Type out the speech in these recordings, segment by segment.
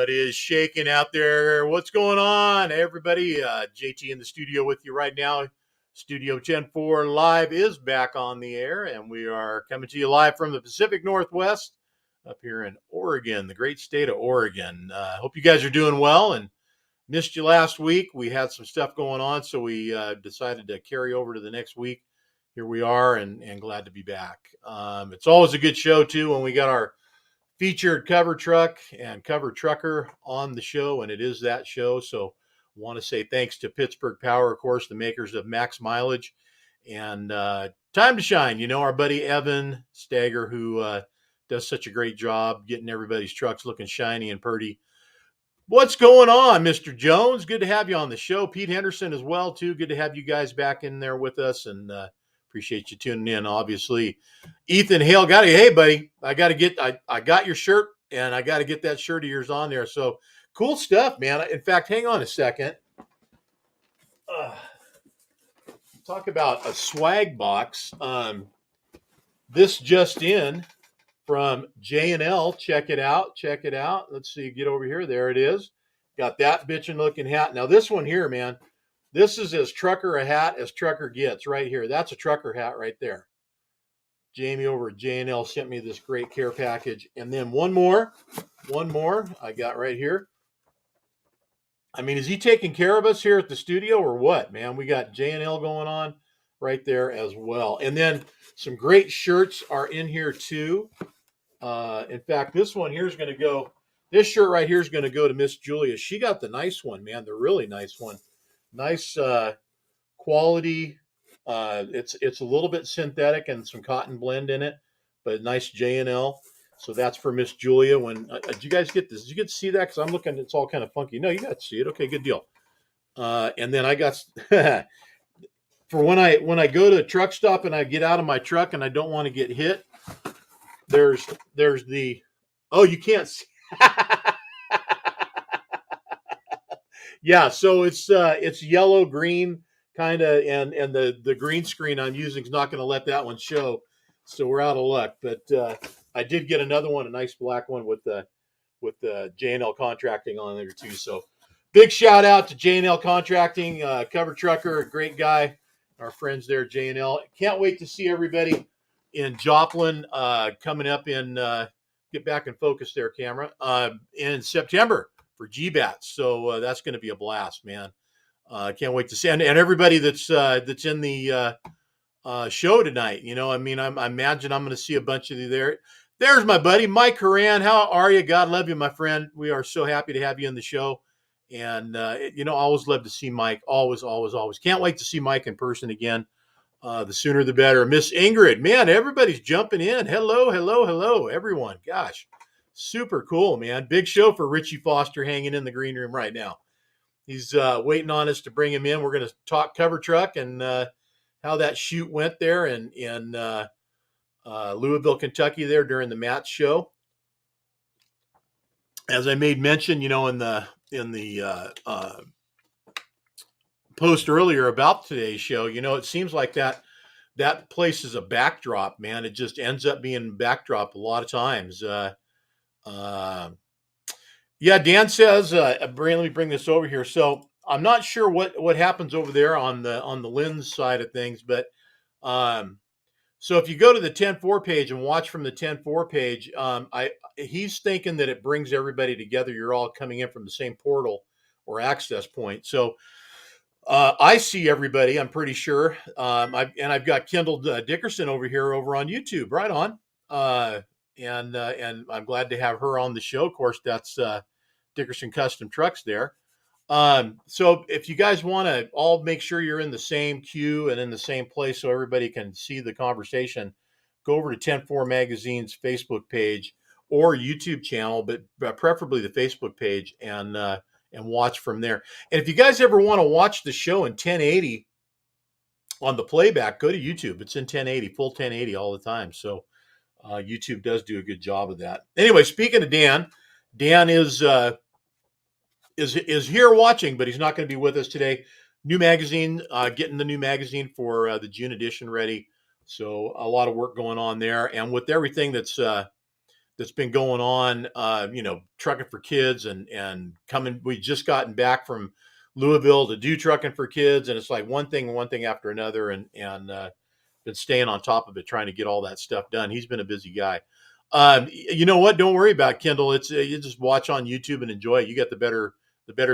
What is shaking out there? What's going on, everybody? JT in the studio with you right now. Studio 104 Live is back on the air, and we are coming to you live from the Pacific Northwest up here in Oregon, the great state of Oregon. Hope you guys are doing well and missed you last week. We had some stuff going on, so we decided to carry over to the next week. Here we are, and glad to be back. It's always a good show, too, when we got our featured cover truck and cover trucker on the show, and it is that show. So want to say thanks to Pittsburgh Power, of course, the makers of Max Mileage, and Time to Shine. You know, our buddy Evan Stager, who does such a great job getting everybody's trucks looking shiny and pretty. What's going on, Mr. Jones? Good to have you on the show. Pete Henderson as well, too. Good to have you guys back in there with us, and appreciate you tuning in, obviously. Ethan Hale, hey, buddy, I got your shirt, and I got to get that shirt of yours on there. So cool stuff, man. In fact, hang on a second. Talk about a swag box. This just in from J&L. Check it out. Let's see, get over here. There it is. Got that bitchin' looking hat. Now this one here, man, this is as trucker a hat as trucker gets right here. That's a trucker hat right there. Jamie over at J&L sent me this great care package. And then one more I got right here. I mean, is he taking care of us here at the studio or what, man? We got J&L going on right there as well. And then some great shirts are in here too. In fact, this one here is going to go, this shirt right here is going to go to Miss Julia. She got the nice one, man, the really nice one. Nice quality. It's a little bit synthetic and some cotton blend in it, but nice J&L. So that's for Miss Julia. When did you guys get this? Did you get to see that? Because I'm looking, it's all kind of funky. No, you got to see it. Okay, good deal. And then I got for when I go to a truck stop and I get out of my truck and I don't want to get hit. There's the you can't see. Yeah, so it's yellow green kind of, and the green screen I'm using is not going to let that one show, so we're out of luck. But I did get another one, a nice black one with the J&L Contracting on there too. So big shout out to J&L Contracting, cover trucker, great guy, our friends there, J&L. Can't wait to see everybody in Joplin coming up in get back in focus there, camera, in September for GBATs. So that's going to be a blast, man. Can't wait to see, and everybody that's in the show tonight. You know, I mean, I imagine I'm going to see a bunch of you there. There's my buddy Mike Horan. How are you? God love you, my friend. We are so happy to have you in the show, and you know, always love to see Mike. Always. Can't wait to see Mike in person again. The sooner the better. Miss Ingrid, man, everybody's jumping in. Hello, everyone. Gosh, super cool, man. Big show for Richie Foster hanging in the green room right now. He's waiting on us to bring him in. We're going to talk cover truck and how that shoot went there in Louisville, Kentucky there during the Matt show. As I made mention, you know, in the post earlier about today's show, you know, it seems like that place is a backdrop, man. It just ends up being backdrop a lot of times. Yeah, Dan says, let me bring this over here. So I'm not sure what happens over there on the lens side of things, but so if you go to the 10-4 page and watch from the 10-4 page, he's thinking that it brings everybody together. You're all coming in from the same portal or access point. So I see everybody, I'm pretty sure. I've got Kendall Dickerson over on YouTube, right on. And I'm glad to have her on the show. Of course, that's Dickerson Custom Trucks there. So if you guys want to all make sure you're in the same queue and in the same place so everybody can see the conversation, go over to 10-4 Magazine's Facebook page or YouTube channel, but preferably the Facebook page, and watch from there. And if you guys ever want to watch the show in 1080 on the playback, go to YouTube. It's in 1080, full 1080 all the time. So YouTube does do a good job of that. Anyway, speaking of Dan is here watching, but he's not going to be with us today. New magazine, getting the new magazine for the June edition ready. So a lot of work going on there, and with everything that's that's been going on, trucking for kids and coming. We just gotten back from Louisville to do trucking for kids, and it's like one thing after another, and been staying on top of it, trying to get all that stuff done. He's been a busy guy. You know what? Don't worry about it, Kendall. It's you just watch on YouTube and enjoy it. You get the better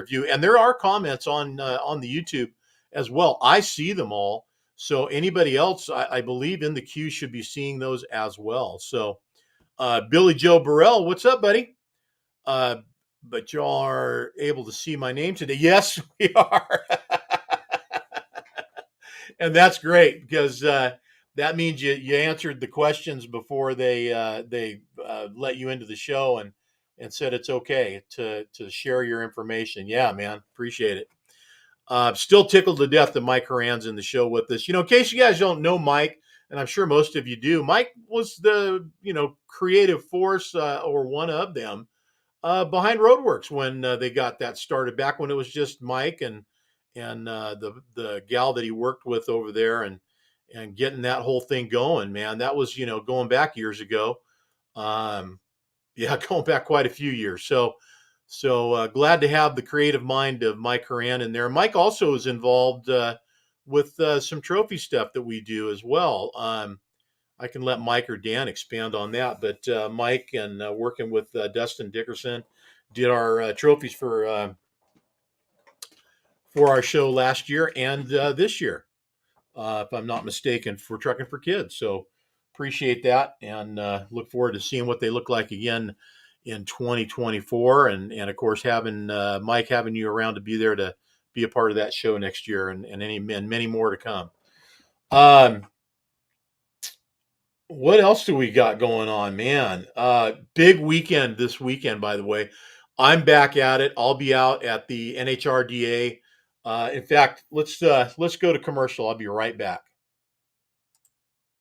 view, and there are comments on the YouTube as well. I see them all. So anybody else, I believe in the queue should be seeing those as well. So Billy Joe Burrell, what's up, buddy? But y'all are able to see my name today. Yes, we are. And that's great because that means you answered the questions before they let you into the show and said it's okay to share your information. Yeah, man, appreciate it. Still tickled to death that Mike Horan's in the show with us. In case you guys don't know Mike, and I'm sure most of you do, Mike was the creative force or one of them behind Roadworks when they got that started back when it was just Mike and the gal that he worked with over there and getting that whole thing going, man. That was going back years ago. Going back quite a few years. So glad to have the creative mind of Mike Horan in there. Mike also is involved with some trophy stuff that we do as well. I can let Mike or Dan expand on that, but Mike and working with Dustin Dickerson did our trophies for our show last year and this year, if I'm not mistaken, for Trucking for Kids. So appreciate that and look forward to seeing what they look like again in 2024. And of course, having Mike, having you around to be there to be a part of that show next year and many more to come. What else do we got going on, man? Big weekend this weekend, by the way. I'm back at it. I'll be out at the NHRDA. In fact, let's go to commercial. I'll be right back.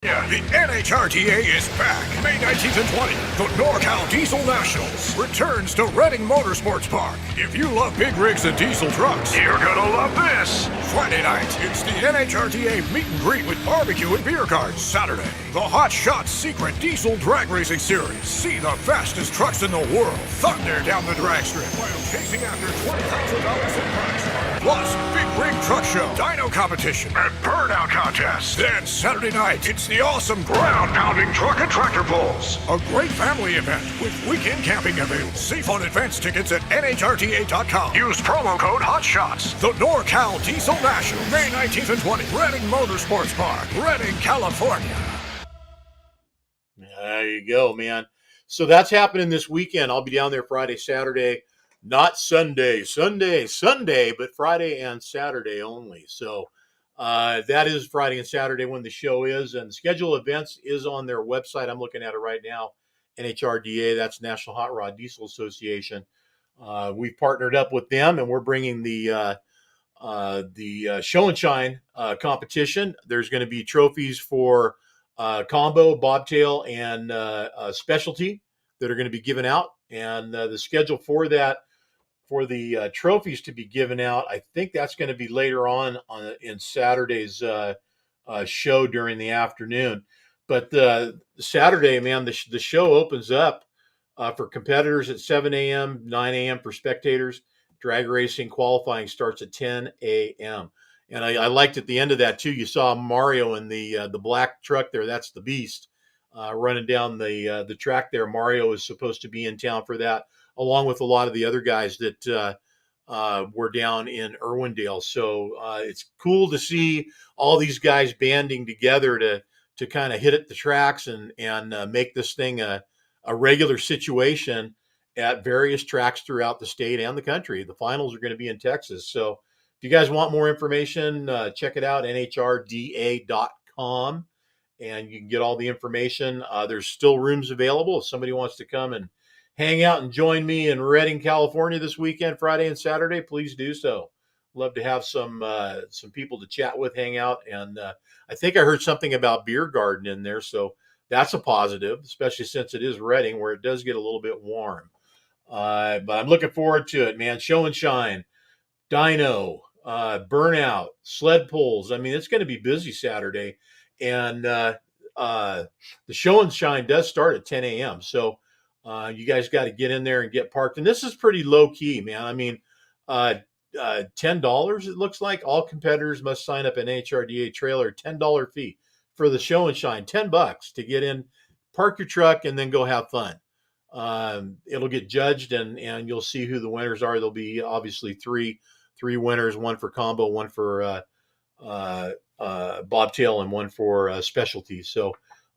The NHRTA is back. May 19th and 20th, the NorCal Diesel Nationals returns to Reading Motorsports Park. If you love big rigs and diesel trucks, you're gonna love this. Friday night, it's the NHRTA meet and greet with barbecue and beer cards. Saturday, the Hot Shots Secret Diesel Drag Racing Series. See the fastest trucks in the world thunder down the drag strip while chasing after $20,000 in prize. Plus, big rig truck show, dyno competition, and burnout contest. Then Saturday night, it's the awesome ground-pounding truck and tractor pulls. A great family event with weekend camping available. Save on advance tickets at NHRTA.com. Use promo code HOTSHOTS. The NorCal Diesel National, May 19th and 20th, Reading Motorsports Park, Reading, California. There you go, man. So that's happening this weekend. I'll be down there Friday, Saturday. Not Sunday, but Friday and Saturday only. So that is Friday and Saturday when the show is. And the schedule of events is on their website. I'm looking at it right now. NHRDA, that's National Hot Rod Diesel Association. We've partnered up with them, and we're bringing the Show and Shine competition. There's going to be trophies for combo, bobtail, and specialty that are going to be given out. And the schedule for that, for the trophies to be given out, I think that's going to be later on in Saturday's show during the afternoon. But Saturday, man, the show opens up for competitors at 7 a.m., 9 a.m. for spectators. Drag racing qualifying starts at 10 a.m. And I liked at the end of that, too, you saw Mario in the black truck there. That's the Beast running down the track there. Mario is supposed to be in town for that, along with a lot of the other guys that were down in Irwindale. So it's cool to see all these guys banding together to kind of hit at the tracks and make this thing a regular situation at various tracks throughout the state and the country. The finals are going to be in Texas. So if you guys want more information, check it out, nhrda.com, and you can get all the information. There's still rooms available if somebody wants to come and hang out and join me in Redding, California this weekend, Friday and Saturday. Please do so. Love to have some people to chat with, hang out, and I think I heard something about beer garden in there, so that's a positive, especially since it is Redding, where it does get a little bit warm. But I'm looking forward to it, man. Show and Shine, dyno, burnout, sled pulls. I mean, it's going to be busy Saturday, and the Show and Shine does start at 10 a.m. So You guys got to get in there and get parked. And this is pretty low key, man. I mean, $10, it looks like. All competitors must sign up an HRDA trailer, $10 fee for the show and shine, $10 to get in, park your truck, and then go have fun. It'll get judged, and you'll see who the winners are. There'll be obviously three winners, one for combo, one for bobtail, and one for specialty. So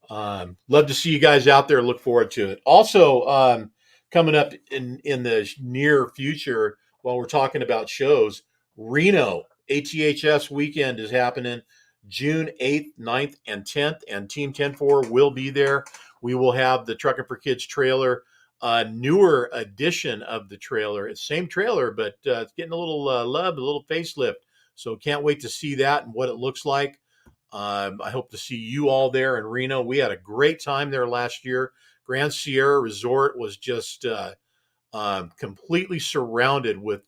love to see you guys out there. Look forward to it. Also, coming up in the near future, while we're talking about shows, Reno ATHS weekend is happening June 8th, 9th, and 10th, and Team 10-4 will be there. We will have the Trucking for Kids trailer, newer edition of the trailer. It's same trailer, but it's getting a little love, a little facelift. So can't wait to see that and what it looks like. I hope to see you all there in Reno. We had a great time there last year. Grand Sierra Resort was just completely surrounded with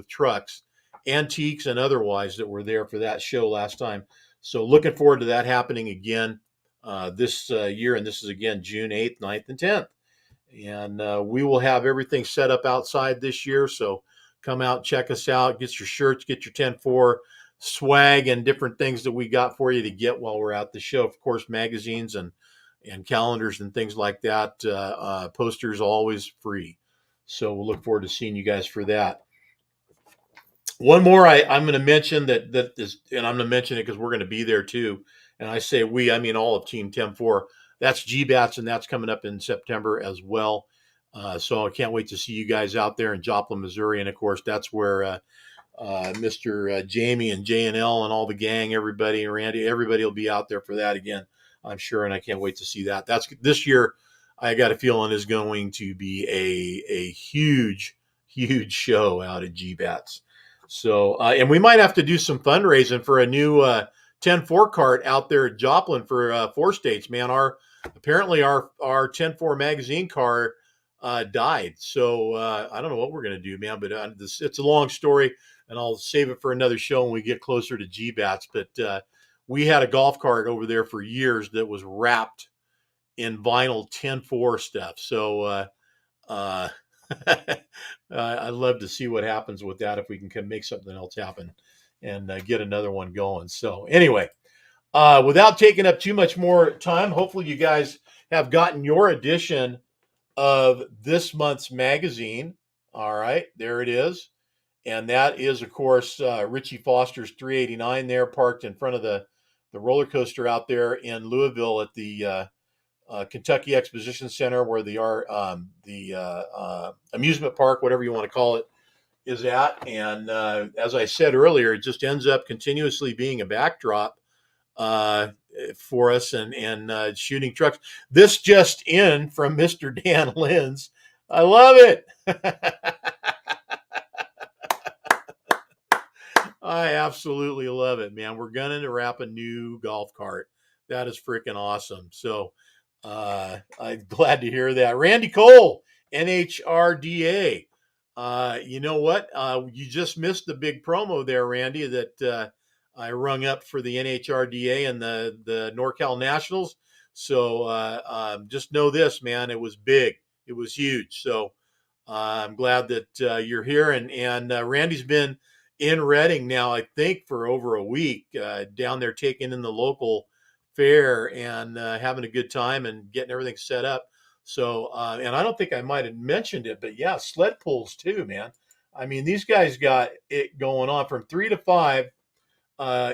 trucks, antiques and otherwise, that were there for that show last time. So looking forward to that happening again this year. And this is again June 8th, 9th, and 10th. And we will have everything set up outside this year. So come out, check us out, get your shirts, get your 10-4 swag and different things that we got for you to get while we're at the show. Of course, magazines and calendars and things like that. Posters always free. So we'll look forward to seeing you guys for that. One more I'm going to mention that is, and I'm going to mention it because we're going to be there too. And I say we, I mean all of Team 10-4. That's GBATS, and that's coming up in September as well. So I can't wait to see you guys out there in Joplin, Missouri. And of course, that's where Mr. Jamie and J&L and all the gang, everybody, and Randy, everybody will be out there for that again, I'm sure. And I can't wait to see that. That's this year. I got a feeling is going to be a huge show out at GBATS. So, and we might have to do some fundraising for a new 10-4 cart out there at Joplin for 4 states, man. Apparently our 10-4 magazine car died. So I don't know what we're going to do, man, but it's a long story, and I'll save it for another show when we get closer to GBATS. But we had a golf cart over there for years that was wrapped in vinyl 10-4 stuff. So I'd love to see what happens with that, if we can make something else happen and get another one going. So anyway, without taking up too much more time, hopefully you guys have gotten your edition of this month's magazine. All right, there it is. And that is, of course, Richie Foster's 389 there, parked in front of the roller coaster out there in Louisville at the Kentucky Exposition Center, where the amusement park, whatever you want to call it, is at. And as I said earlier, it just ends up continuously being a backdrop for us and shooting trucks. This just in from Mr. Dan Lenz. I love it. I absolutely love it, man. We're going to wrap a new golf cart. That is freaking awesome. So I'm glad to hear that. Randy Cole, NHRDA. You know what? You just missed the big promo there, Randy, that I rung up for the NHRDA and the NorCal Nationals. So just know this, man. It was big. It was huge. So I'm glad that you're here. And Randy's been in Reading now, I think, for over a week, down there taking in the local fair and having a good time and getting everything set up. So, and I don't think I might have mentioned it, but yeah, sled pulls too, man. I mean, these guys got it going on from 3 to 5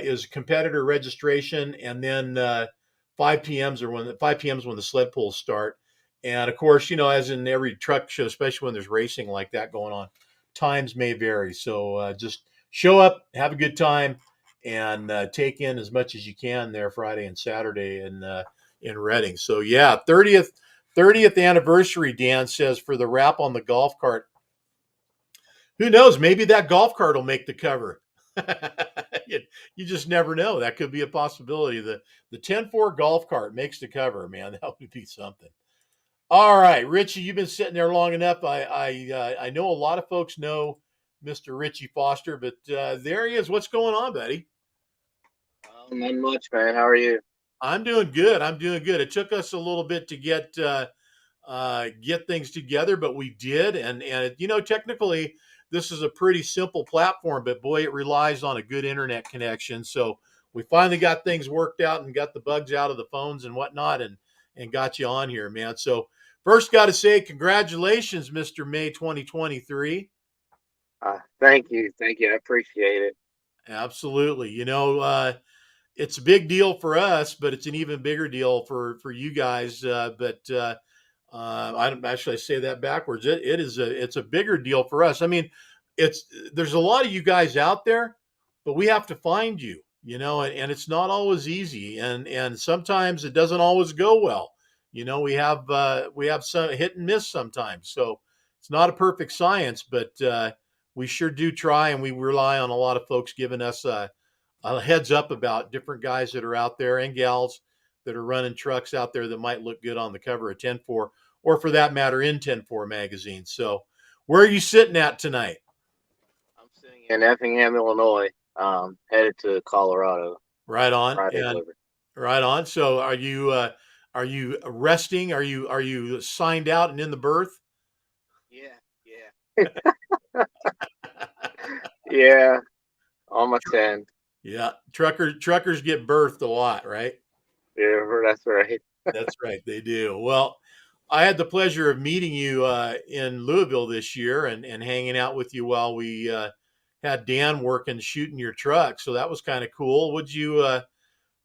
is competitor registration, and then 5 p.m.s are when the sled pulls start. And of course, you know, as in every truck show, especially when there's racing like that going on, times may vary. So just show up, have a good time, and take in as much as you can there Friday and Saturday in Reading. So yeah, 30th anniversary, Dan says, for the wrap on the golf cart. Who knows? Maybe that golf cart will make the cover. You just never know. That could be a possibility. The 10-4 golf cart makes the cover, man. That would be something. All right, Richie, you've been sitting there long enough. I know a lot of folks know Mr. Richie Foster, but there he is. What's going on, buddy? Not much, man. How are you? I'm doing good. It took us a little bit to get get things together, but we did. And technically, this is a pretty simple platform, but boy, it relies on a good internet connection. So we finally got things worked out and got the bugs out of the phones and whatnot, and got you on here, man. So first, got to say congratulations, Mr. May 2023. Thank you. Thank you. I appreciate it. Absolutely. It's a big deal for us, but it's an even bigger deal for you guys. I don't actually say that backwards. It's a bigger deal for us. I mean, there's a lot of you guys out there, but we have to find you, and it's not always easy, and sometimes it doesn't always go well. We have some hit and miss sometimes, so it's not a perfect science, but we sure do try, and we rely on a lot of folks giving us a heads up about different guys that are out there and gals that are running trucks out there that might look good on the cover of 10-4, or for that matter, in 10-4 magazine. So where are you sitting at tonight? I'm sitting in Effingham, Illinois, headed to Colorado. Right on. Friday And delivery. right on. So are you resting? Are you signed out and in the berth? Yeah. Yeah. On my 10. Yeah. Truckers get berthed a lot, right? Yeah, that's right. That's right. They do. Well, I had the pleasure of meeting you in Louisville this year and hanging out with you while we had Dan working shooting your truck. So that was kind of cool.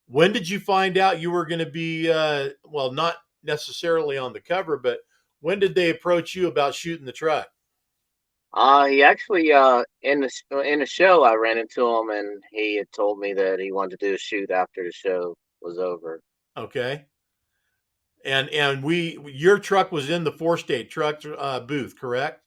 When did you find out you were going to be, not necessarily on the cover, but when did they approach you about shooting the truck? He actually in the show I ran into him, and he had told me that he wanted to do a shoot after the show was over. Okay. And your truck was in the 4-state truck booth, correct?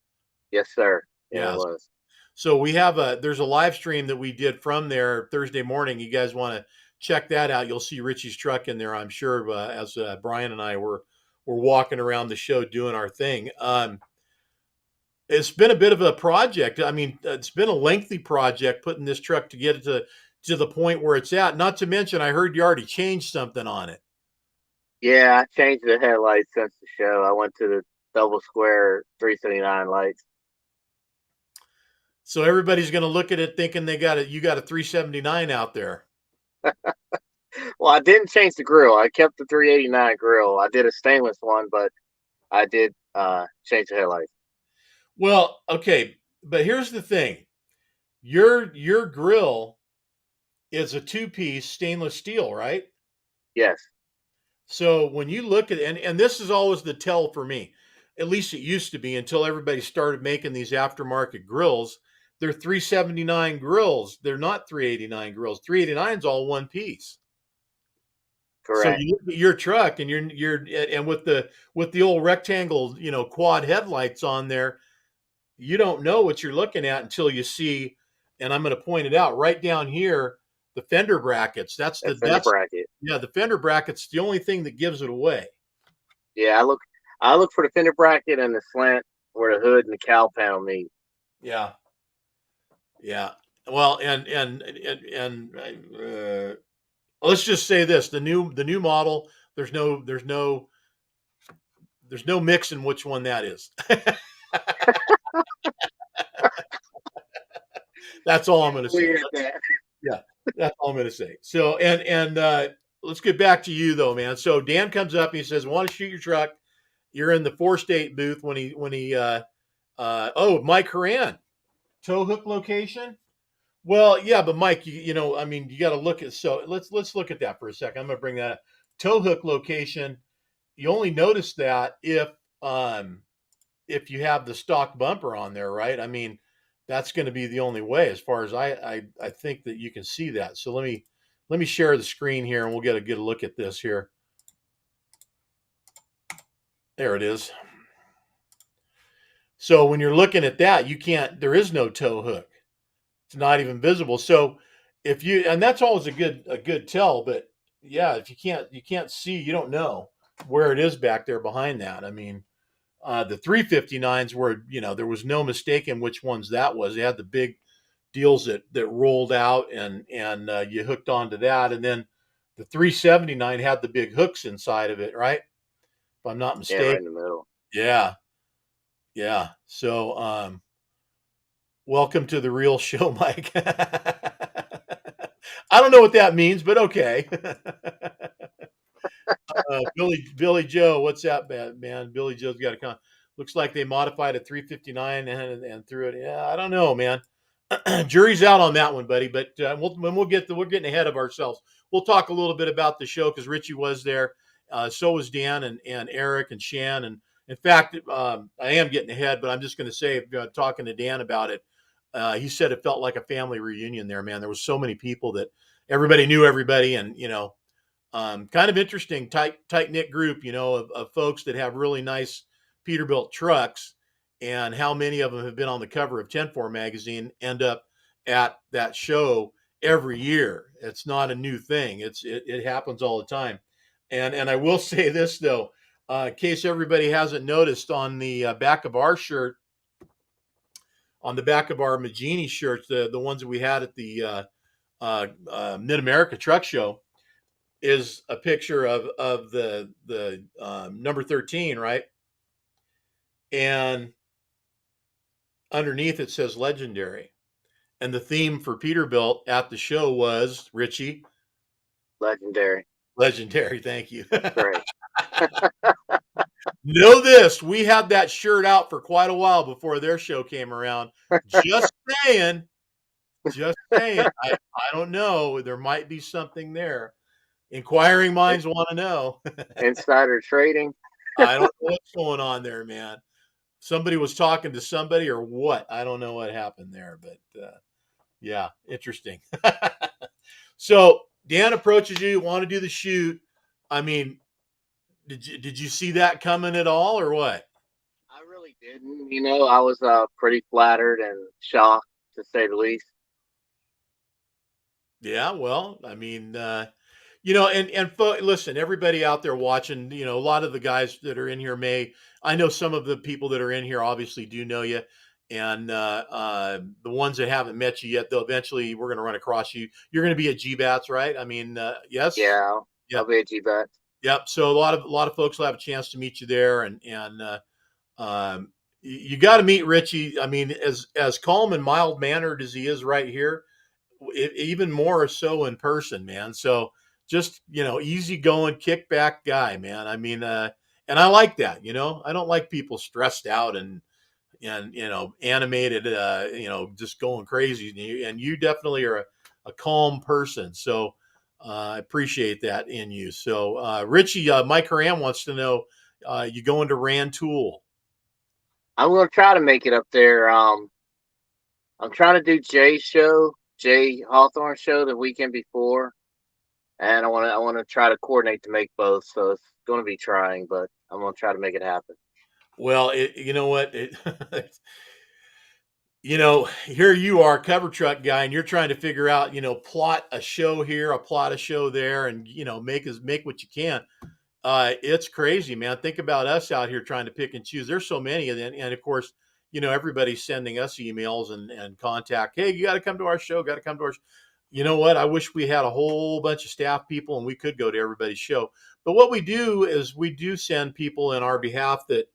Yes, sir. Yeah, Yeah. it was. So there's a live stream that we did from there Thursday morning. You guys want to check that out? You'll see Richie's truck in there, I'm sure, as Brian and I were walking around the show doing our thing. It's been a bit of a project. I mean, it's been a lengthy project putting this truck to get it to the point where it's at. Not to mention, I heard you already changed something on it. Yeah, I changed the headlights since the show. I went to the double square 379 lights. So everybody's going to look at it thinking you got a 379 out there. Well, I didn't change the grill. I kept the 389 grill. I did a stainless one, but I did change the headlights. Well, okay, but here's the thing. Your grill is a 2-piece stainless steel, right? Yes. So when you look at it, and this is always the tell for me, at least it used to be until everybody started making these aftermarket grills. They're 379 grills. They're not 389 grills. 389 is all one piece. Correct. So you look at your truck and and with the old rectangle, quad headlights on there, you don't know what you're looking at until you see, and I'm going to point it out right down here, the fender brackets. That's the fender bracket. Yeah, the fender bracket's the only thing that gives it away. Yeah, I look for the fender bracket and the slant where the hood and the cowl panel meet. Yeah. Yeah. Well, and let's just say this: the new model. There's no mixing which one that is. That's all I'm going to say. Yeah, that's all I'm going to say. So, and let's get back to you though, man. So Dan comes up and he says, "I want to shoot your truck." You're in the 4-state booth when he Mike Horan, tow hook location. Well, yeah, but Mike, I mean, you got to look at, so let's look at that for a second. I'm going to bring that up. Tow hook location. You only notice that if you have the stock bumper on there, right? I mean, that's going to be the only way, as far as I think that you can see that. So let me share the screen here, and we'll get a look at this here. There it is. So when you're looking at that, there is no tow hook. It's not even visible. So and that's always a good tell, but yeah, if you can't see, you don't know where it is back there behind that. I mean, the 359s were, there was no mistaking which ones that was. They had the big deals that rolled out and you hooked onto that. And then the 379 had the big hooks inside of it, right? If I'm not Yeah, right mistaken. in the middle. Yeah. Yeah. So, welcome to the real show, Mike. I don't know what that means, but okay. Billy Joe, what's that, man? Billy Joe's got a looks like they modified a 359 and threw it. Yeah, I don't know, man. Jury's out on that one, buddy. But we're getting ahead of ourselves. We'll talk a little bit about the show because Richie was there. So was Dan and Eric and Shan. And in fact, I am getting ahead, but I'm just going to say, talking to Dan about it, he said it felt like a family reunion there, man. There was so many people that everybody knew everybody, and kind of interesting, tight knit group, of folks that have really nice Peterbilt trucks, and how many of them have been on the cover of 10-4 magazine, end up at that show every year. It's not a new thing. It happens all the time. And I will say this though, in case everybody hasn't noticed, on the back of our shirt, on the back of our Magini shirts, the ones that we had at the Mid America Truck Show, is a picture of the number 13, right? And underneath it says legendary. And the theme for Peterbilt at the show was, Richie, Legendary. legendary. Thank you. Great. Know this, we had that shirt out for quite a while before their show came around. Just saying. Just saying. I don't know. There might be something there. Inquiring minds want to know. Insider trading. I don't know what's going on there, man. Somebody was talking to somebody or what? I don't know what happened there, but yeah, interesting. So Dan approaches you, want to do the shoot. I mean, did you see that coming at all, or what? I really didn't. I was pretty flattered and shocked, to say the least. Yeah, well, I mean, listen, everybody out there watching, a lot of the guys that are in here I know some of the people that are in here obviously do know you, and the ones that haven't met you yet, they'll eventually, we're going to run across you. You're going to be at GBATS, right? I mean, yes. Yeah, Yep. I'll be at GBAT. Yep. So a lot of folks will have a chance to meet you there, and you got to meet Richie. I mean, as calm and mild mannered as he is right here, even more so in person, man. So just, easy going, kick back guy, man. I mean, and I like that, I don't like people stressed out and animated, just going crazy. And you definitely are a calm person. So I appreciate that in you. So Richie, Mike Haran wants to know, you going to Rantoul? I'm gonna try to make it up there. I'm trying to do Jay Hawthorne show the weekend before, and I want to try to coordinate to make both. So it's going to be trying, but I'm going to try to make it happen. Well, you know what? Here you are, cover truck guy, and you're trying to figure out, plot a show here, a plot a show there, and make what you can. It's crazy, man. Think about us out here trying to pick and choose. There's so many of them, and of course, everybody's sending us emails and contact. Hey, you got to come to our show. Got to come to our. You know what? I wish we had a whole bunch of staff people and we could go to everybody's show. But what we do is we do send people in our behalf that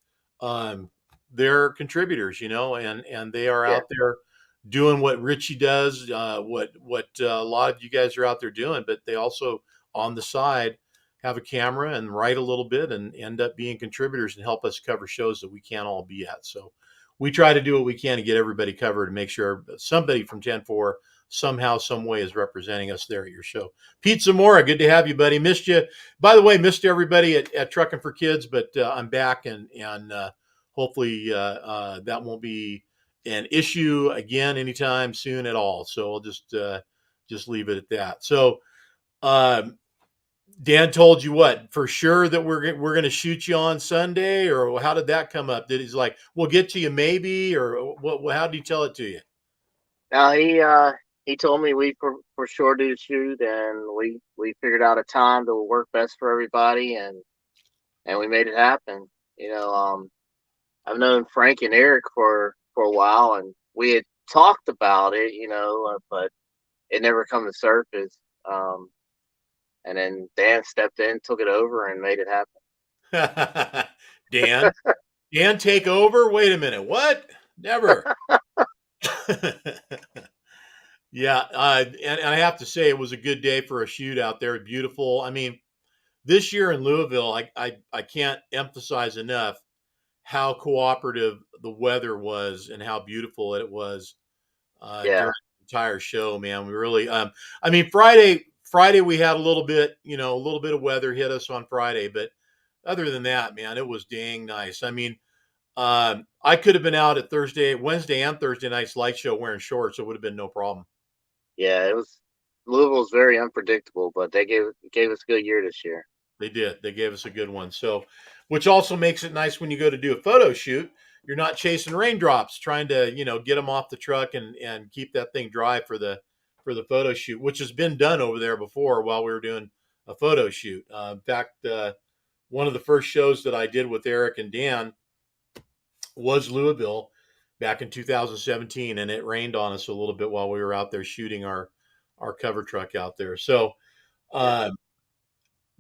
they're contributors, and they are Yeah. out there doing what Richie does, what a lot of you guys are out there doing, but they also on the side have a camera and write a little bit and end up being contributors and help us cover shows that we can't all be at. So we try to do what we can to get everybody covered and make sure somebody from 10-4 somehow, some way is representing us there at your show. Pete Zamora, good to have you, buddy. Missed you. By the way, missed everybody at Trucking for Kids, but I'm back and hopefully that won't be an issue again anytime soon at all. So I'll just leave it at that. So Dan told you what for sure that we're going to shoot you on Sunday, or how did that come up? Did he's like, we'll get to you maybe, or what? How did he tell it to you? Now he told me we for sure do the shoot, and we figured out a time that will work best for everybody, and we made it happen. I've known Frank and Eric for a while, and we had talked about it, but it never come to surface. And then Dan stepped in, took it over, and made it happen. Dan, Dan, take over. Wait a minute. What? Never. Yeah, and I have to say it was a good day for a shoot out there. Beautiful. I mean, this year in Louisville, I can't emphasize enough how cooperative the weather was and how beautiful it was Yeah, during the entire show. Man, we really. I mean, Friday we had a little bit, a little bit of weather hit us on Friday, but other than that, man, it was dang nice. I mean, I could have been out at Wednesday, and Thursday night's light show wearing shorts. It would have been no problem. yeah. It was Louisville's very unpredictable, but they gave us a good year this year. They did. They gave us a good one. So, which also makes it nice when you go to do a photo shoot. You're not chasing raindrops, trying to get them off the truck and keep that thing dry for the photo shoot, which has been done over there before while we were doing a photo shoot. In fact, one of the first shows that I did with Eric and Dan was Louisville back in 2017, and it rained on us a little bit while we were out there shooting our cover truck out there. So. Yeah. Uh,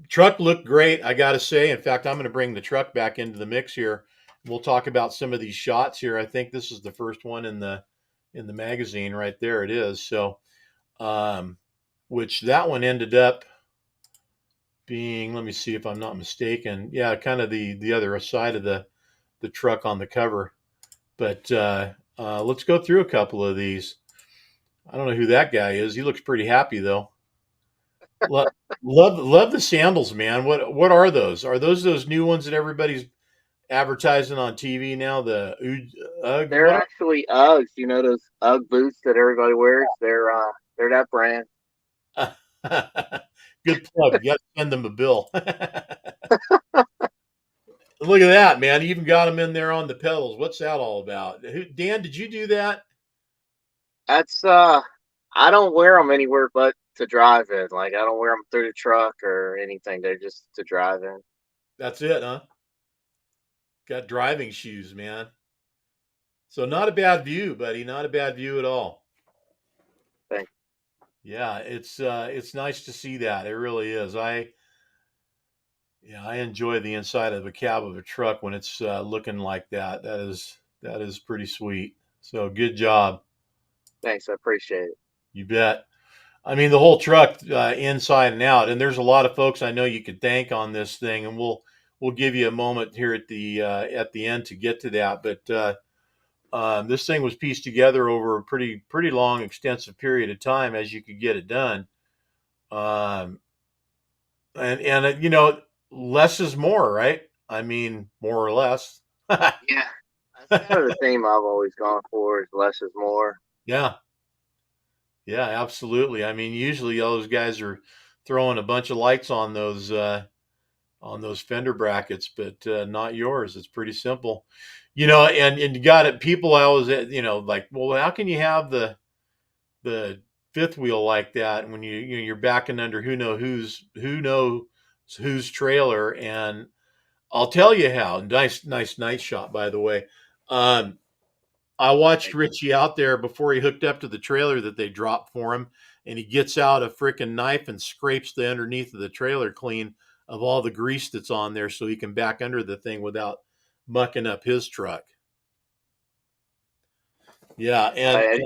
Truck looked great, I got to say. In fact, I'm going to bring the truck back into the mix here. We'll talk about some of these shots here. I think this is the first one in the magazine right there. It is. So, um, which that one ended up being. Let me see if I'm not mistaken. Yeah, kind of the other side of the truck on the cover. But let's go through a couple of these. I don't know who that guy is. He looks pretty happy though. Love, love the sandals, man. What are those? Are those new ones that everybody's advertising on TV now? The They're what? actually Uggs. You know those Ugg boots that everybody wears. They're that brand. Good plug. You got to send them a bill. Look at that, man. You even got them in there on the pedals. What's that all about? Dan, did you do that? That's I don't wear them anywhere but to drive in. Like I don't wear them through the truck or anything. They're just to drive in. That's it, huh? Got driving shoes, man. So not a bad view, buddy. Not a bad view at all. Thing. Yeah, it's nice to see that. It really is. I enjoy the inside of a cab of a truck when it's looking like that. That is pretty sweet. So good job. Thanks, I appreciate it. You bet. I mean the whole truck inside and out. And there's a lot of folks I know you could thank on this thing, and we'll give you a moment here at the end to get to that. But this thing was pieced together over a pretty long, extensive period of time as you could get it done. Um, and less is more, right? I mean, more or less. Yeah, that's kind of the theme I've always gone for: is less is more. Yeah, yeah, absolutely. I mean, usually all those guys are throwing a bunch of lights on those fender brackets, but not yours. It's pretty simple, and you got it. People I always, like, well, how can you have the fifth wheel like that when you're backing under who knows whose trailer? And I'll tell you how. Nice night shot, by the way. Um, I watched Like, Richie out there before he hooked up to the trailer that they dropped for him, and he gets out a freaking knife and scrapes the underneath of the trailer clean of all the grease that's on there so he can back under the thing without mucking up his truck. Yeah, and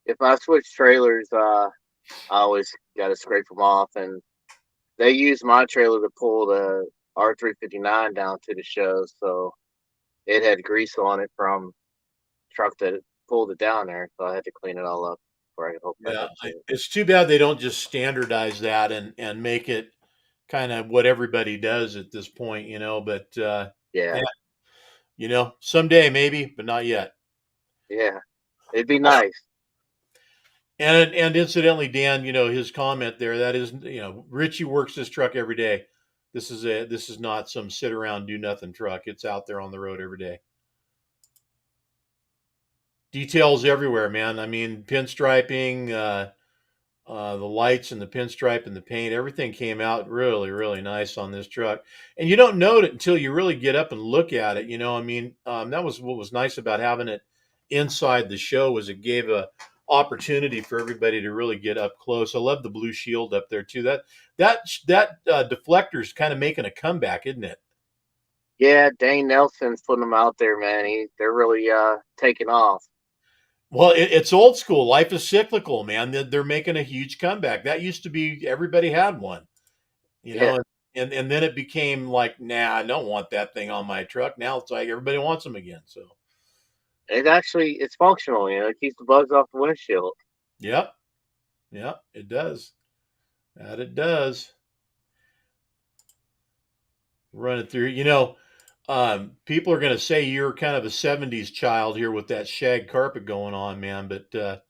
if I switch trailers, I always got to scrape them off, and they use my trailer to pull the R359 down to the show, so it had grease on it from the truck that pulled it down there, so I had to clean it all up before I could hook back yeah, up to it. it's too bad they don't just standardize that and make it kind of what everybody does at this point, But Yeah, yeah, someday maybe, but not yet. yeah, it'd be nice. And incidentally, Dan, his comment there, that is, Richie works this truck every day. This is not some sit around do nothing truck. It's out there on the road every day. Details everywhere, man. I mean, pinstriping, the lights and the pinstripe and the paint, everything came out really, really nice on this truck. And you don't know it until you really get up and look at it. I mean, that was what was nice about having it inside the show was it gave a opportunity for everybody to really get up close. I love the blue shield up there too. That deflector is kind of making a comeback, isn't it? Yeah, Dane Nelson's putting them out there, man. They're really taking off. Well, it's old school. Life is cyclical, man. They're making a huge comeback. That used to be everybody had one, you Yeah, know, and then it became like, nah, I don't want that thing on my truck. Now it's like everybody wants them again. So, it's functional. It keeps the bugs off the windshield. yep, yep, it does. That it does. Run it through. People are going to say you're kind of a '70s child here with that shag carpet going on, man. But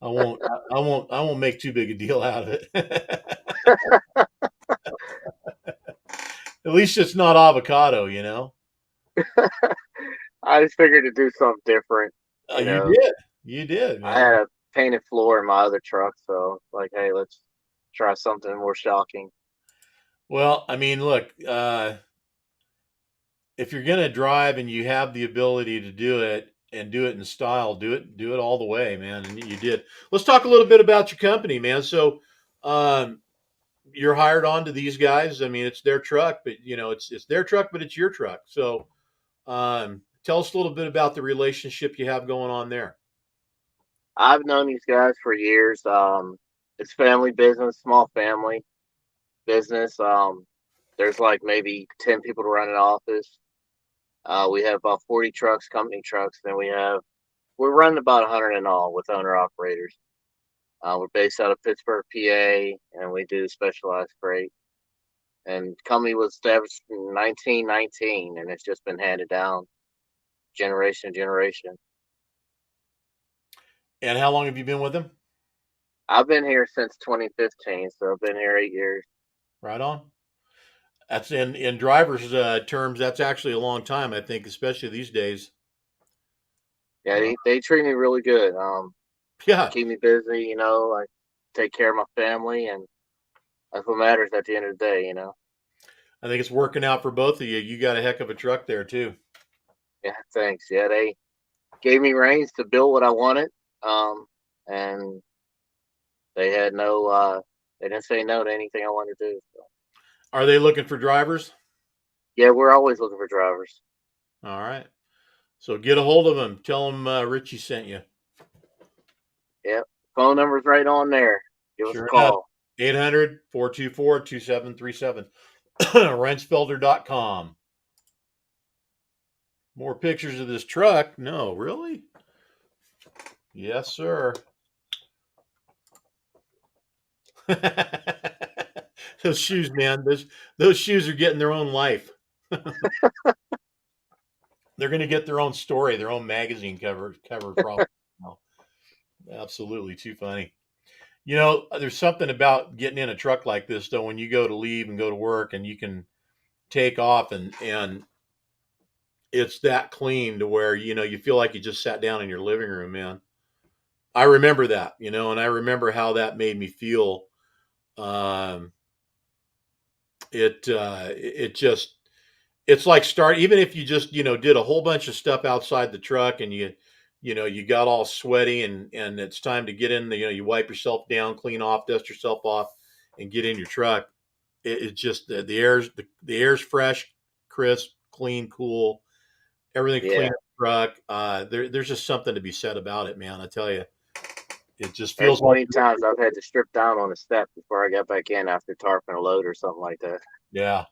I won't. I won't make too big a deal out of it. At least it's not avocado, you know. I just figured to do something different. You You know, did. You did, I man. had a painted floor in my other truck, so like, hey, let's try something more shocking. Well, I mean, look, if you're going to drive and you have the ability to do it and do it in style, do it all the way, man. And you did. Let's talk a little bit about your company, man. So, um, you're hired on to these guys. I mean, it's their truck, but it's their truck, but it's your truck. So, tell us a little bit about the relationship you have going on there. I've known these guys for years. It's family business, small family business. There's like maybe 10 people to run an office. We have about 40 trucks, company trucks. Then we're running about 100 in all with owner operators. We're based out of Pittsburgh, PA, and we do specialized freight. And company was established in 1919, and it's just been handed down generation to generation. And how long have you been with them? I've been here since 2015, so I've been here 8 years. Right on. That's in drivers' terms. That's actually a long time, I think, especially these days. Yeah, Uh, they treat me really good. yeah, Keep me busy, I take care of my family, and that's what matters at the end of the day. I think it's working out for both of you. You got a heck of a truck there too. Yeah, thanks. Yeah, they gave me reins to build what I wanted, and they had they didn't say no to anything I wanted to do. So. Are they looking for drivers? Yeah, we're always looking for drivers. All right. So get a hold of them. Tell them Richie sent you. Yep, phone number's right on there. Give us a Sure enough. call. 800-424-2737. Rentsfelder.com. More pictures of this truck? No, really? Yes, sir. Those shoes, man. Those shoes are getting their own life. They're going to get their own story, their own magazine cover probably. No, absolutely too funny. There's something about getting in a truck like this though when you go to leave and go to work and you can take off and it's that clean to where you feel like you just sat down in your living room, man. I remember that, and I remember how that made me feel. Um, it just it's like start even if you just did a whole bunch of stuff outside the truck and you got all sweaty and it's time to get in you wipe yourself down, clean off, dust yourself off, and get in your truck. It's just the air's fresh, crisp, clean, cool, everything clean Yeah, in the truck. There's just something to be said about it, man. I tell you, it just there's feels like plenty of times I've had to strip down on a step before I got back in after tarping a load or something like that. yeah.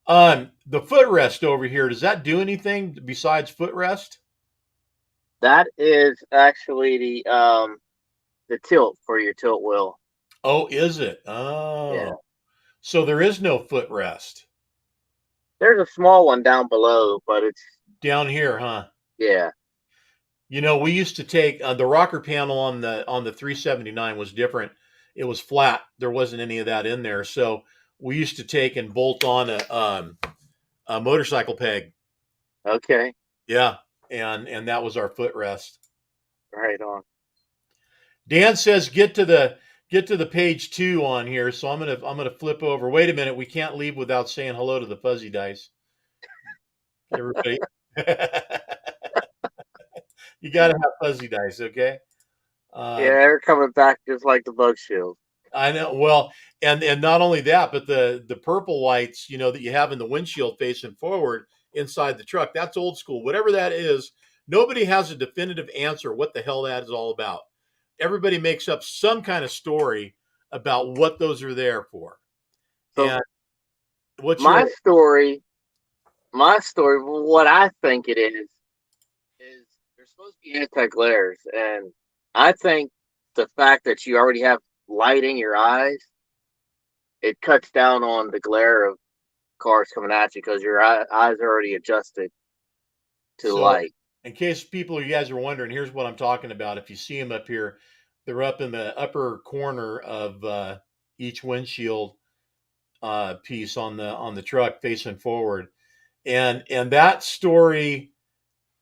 The footrest over here, does that do anything besides footrest? That is actually the tilt for your tilt wheel. Oh, is it? Yeah. Oh, so there is no footrest There's a small one down below, but it's down here, huh? yeah. We used to take the rocker panel on the 379 was different. It was flat. There wasn't any of that in there. So we used to take and bolt on a motorcycle peg. Okay. Yeah, and that was our footrest. Right on. Dan says get to the page 2 on here. So I'm gonna flip over. Wait a minute, we can't leave without saying hello to the fuzzy dice. Everybody, you got to have fuzzy dice, okay? Yeah, Um, they're coming back just like the bug shield. I know. Well, and not only that, but the purple lights, that you have in the windshield facing forward inside the truck, that's old school. Whatever that is, nobody has a definitive answer what the hell that is all about. Everybody makes up some kind of story about what those are there for. So And what's your my story, what I think it is they're supposed to be anti-glares, and I think the fact that you already have light in your eyes, it cuts down on the glare of cars coming at you because your eyes are already adjusted to the So, light. in case you guys are wondering, here's what I'm talking about. If you see them up here, they're up in the upper corner of each windshield piece on the truck facing forward, and that story,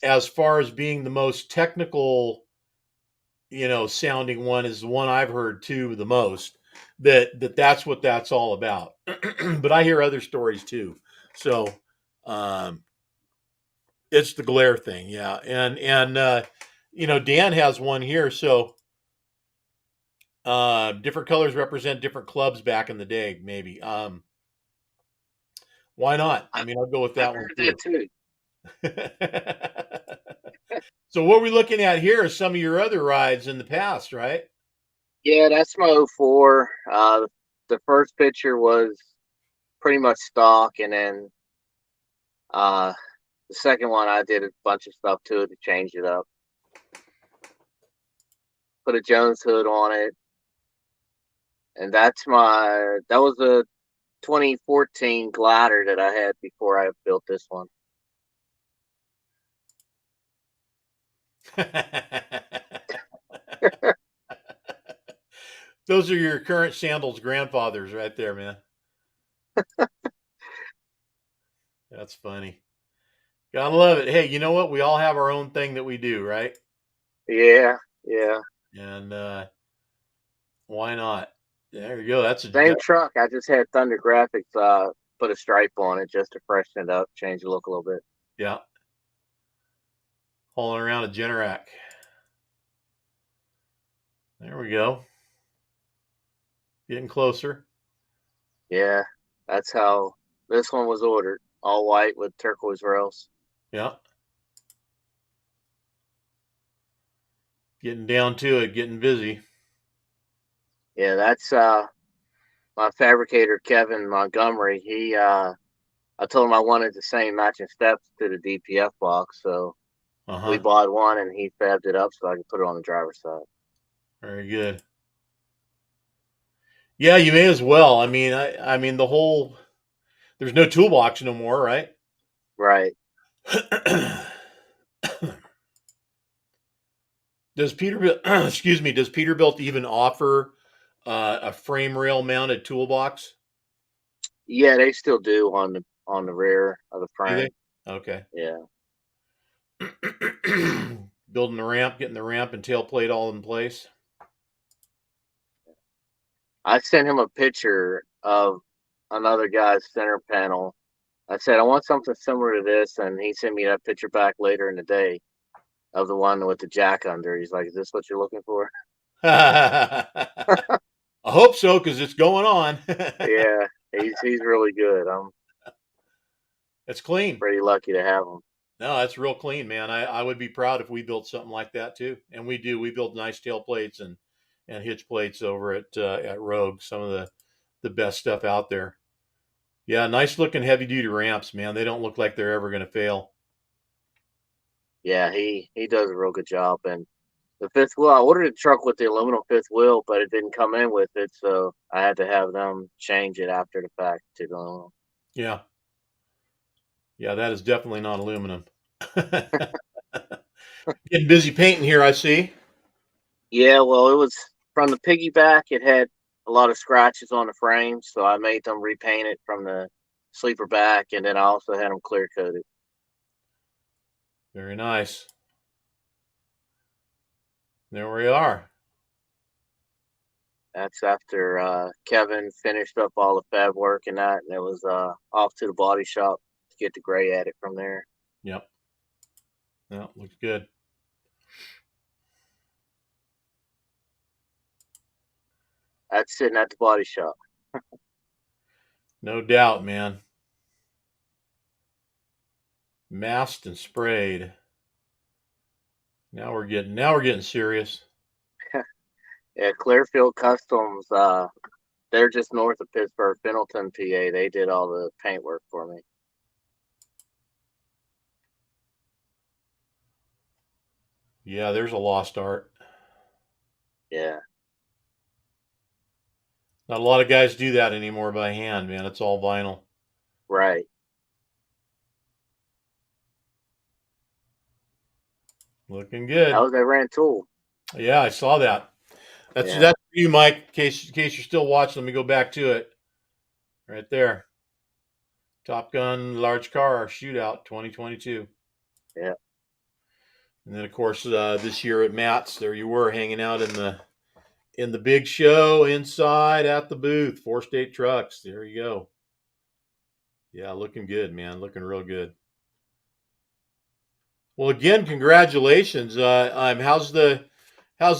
as far as being the most technical, sounding one, is the one I've heard too the most. That's what that's all about. But I hear other stories too. So, um, it's the glare thing, yeah. And Dan has one here. So different colors represent different clubs back in the day, maybe. Why not? I I, mean, I'll go with I've that one heard too. that too. So what we're looking at here is some of your other rides in the past, right? Yeah, that's my '04. The first picture was pretty much stock, and then uh, the second one I did a bunch of stuff to it to change it up. Put a Jones hood on it, and that was a 2014 glider that I had before I built this one. Those are your current sandals grandfathers right there, man. That's funny. Gotta love it. Hey, you know what? We all have our own thing that we do, right? Yeah, yeah. And why not? There you go. That's Same truck. I just had Thunder Graphics put a stripe on it just to freshen it up, change the look a little bit. yeah, hauling around a Generac. There we go. Getting closer. Yeah, that's how this one was ordered. All white with turquoise rails. Yeah, getting down to it, getting busy. Yeah, that's my fabricator Kevin Montgomery. I told him I wanted the same matching steps to the DPF box, so Uh we huh. bought one and he fabbed it up so I could put it on the driver's side. Very good. Yeah, you may as well. I mean the whole. There's no toolbox no more, right? Right. Does Peterbilt? Excuse me. Does Peterbilt even offer a frame rail mounted toolbox? Yeah, they still do on the rear of the Do they? frame. Okay. Yeah. Building the ramp, getting the ramp and tailplate all in place. I sent him a picture of another guy's center panel. I said I want something similar to this, and he sent me that picture back later in the day of the one with the jack under. He's like, "Is this what you're looking for?" I hope so because it's going on. Yeah, he's really good. I'm It's clean. pretty lucky to have him. No, that's real clean, man. I would be proud if we built something like that too, and we do. We build nice tailplates and hitch plates over at Rogue. Some of the best stuff out there. Yeah, nice looking heavy duty ramps, man. They don't look like they're ever going to fail. Yeah, he does a real good job. And the fifth wheel, I ordered a truck with the aluminum fifth wheel, but it didn't come in with it, so I had to have them change it after the fact to the aluminum. Yeah, yeah, that is definitely not aluminum. Getting busy painting here, I see. Yeah, well, it was from the piggyback. It had a lot of scratches on the frame, so I made them repaint it from the sleeper back, and then I also had them clear coated. Very nice. There we are. That's after Kevin finished up all the fab work and that, and it was off to the body shop to get the gray at it from there. Yep. Yeah, looks good. That's sitting at the body shop. No doubt, man. Masked and sprayed. Now we're getting serious. Yeah, Clearfield Customs. They're just north of Pittsburgh, Pendleton, PA. They did all the paint work for me. Yeah, there's a lost art. Yeah, Not a lot of guys do that anymore by hand, man. It's all vinyl. right. Looking That good. was that Rantoul. Yeah, I saw that. That's Yeah. for you, Mike. In case you're still watching, let me go back to it. Right there. Top Gun Large Car Shootout 2022. Yeah. And then of course this year at Matt's, there you were hanging out in the big show inside at the booth, Four State Trucks. There you go. Yeah, looking good, man. Looking real good. Well, again, congratulations. How's the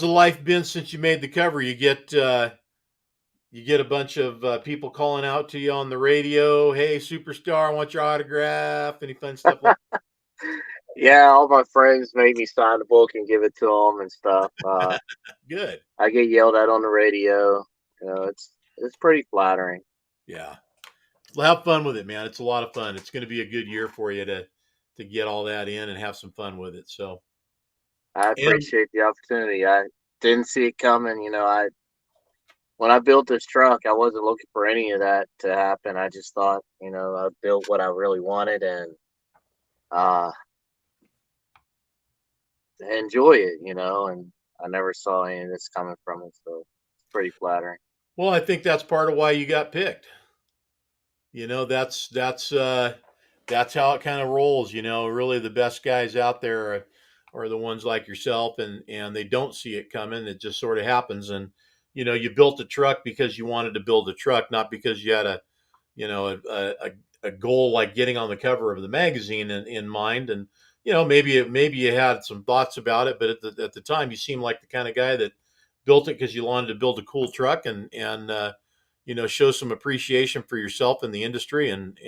life been since you made the cover? You get a bunch of people calling out to you on the radio. Hey, superstar, I want your autograph. Any fun stuff like Yeah, all my friends made me sign the book and give it to them and stuff. that? Good. I get yelled at on the radio. It's pretty flattering. Yeah. Well, have fun with it, man. It's a lot of fun. It's going to be a good year for you to get all that in and have some fun with it. So, I and appreciate the opportunity. I didn't see it coming. When I built this truck, I wasn't looking for any of that to happen. I just thought, I built what I really wanted and uh, enjoy it, and I never saw any of this coming from it. So it's pretty flattering. well, I think that's part of why you got picked. That's how it kind of rolls. Really the best guys out there are the ones like yourself, and they don't see it coming. It just sort of happens, and you built a truck because you wanted to build a truck, not because you had a goal like getting on the cover of the magazine in mind. And maybe you had some thoughts about it, but at the time you seemed like the kind of guy that built it because you wanted to build a cool truck and show some appreciation for yourself in the industry. And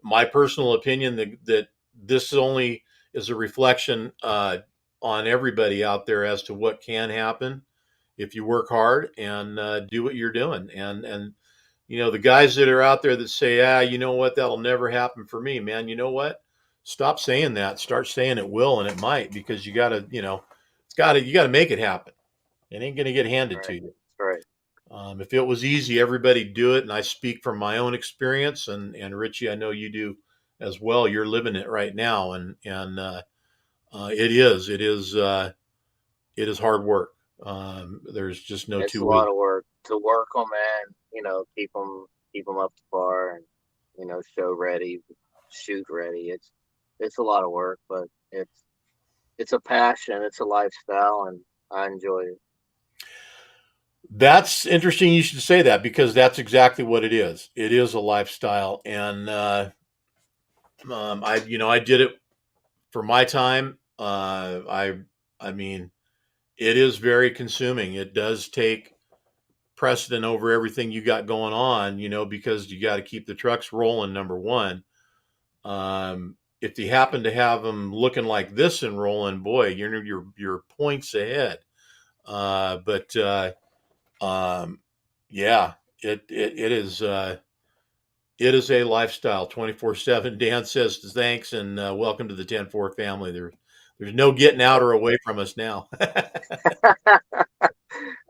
my personal opinion that this only is a reflection on everybody out there as to what can happen if you work hard and do what you're doing. And the guys that are out there that say, you know what, that'll never happen for me, man. You know what? Stop saying that. Start saying it will and it might, because you gotta make it happen. It ain't gonna get handed to Right. you. That's right. If it was easy, everybody'd do it. And I speak from my own experience. And Richie, I know you do as well. You're living it right now, and it is hard work. There's just no It's two a ways. lot of work to work them and keep them up to par and show ready, shoot ready. It's a lot of work, but it's a passion. It's a lifestyle, and I enjoy it. That's interesting. You should say that, because that's exactly what it is. It is a lifestyle, and I did it for my time. I mean, it is very consuming. It does take precedent over everything you got going on, because you got to keep the trucks rolling. Number one, if you happen to have them looking like this and rolling, boy, you're points ahead. But yeah, it is a lifestyle 24/7. Dan says thanks and welcome to the 10-4 family. There's no getting out or away from us now.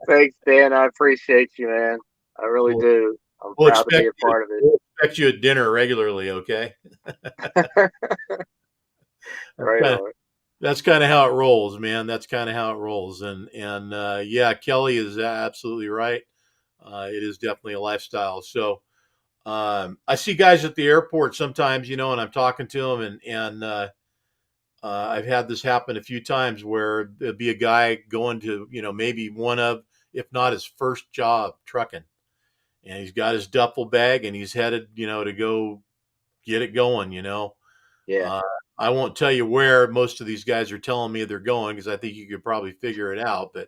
Thanks, Dan. I appreciate you, man. I really we'll, do. I'm we'll proud to be expect a part of it. we'll expect you at dinner regularly. Okay, that's Right kind of on. that's kind of how it rolls, man. That's kind of how it rolls. And yeah, Kelly is absolutely right. It is definitely a lifestyle. So I see guys at the airport sometimes, and I'm talking to them, and I've had this happen a few times where there'll be a guy going to, maybe one of, if not his first job trucking, and he's got his duffel bag and he's headed, to go get it going. Yeah. Uh, I won't tell you where most of these guys are telling me they're going, because I think you could probably figure it out. But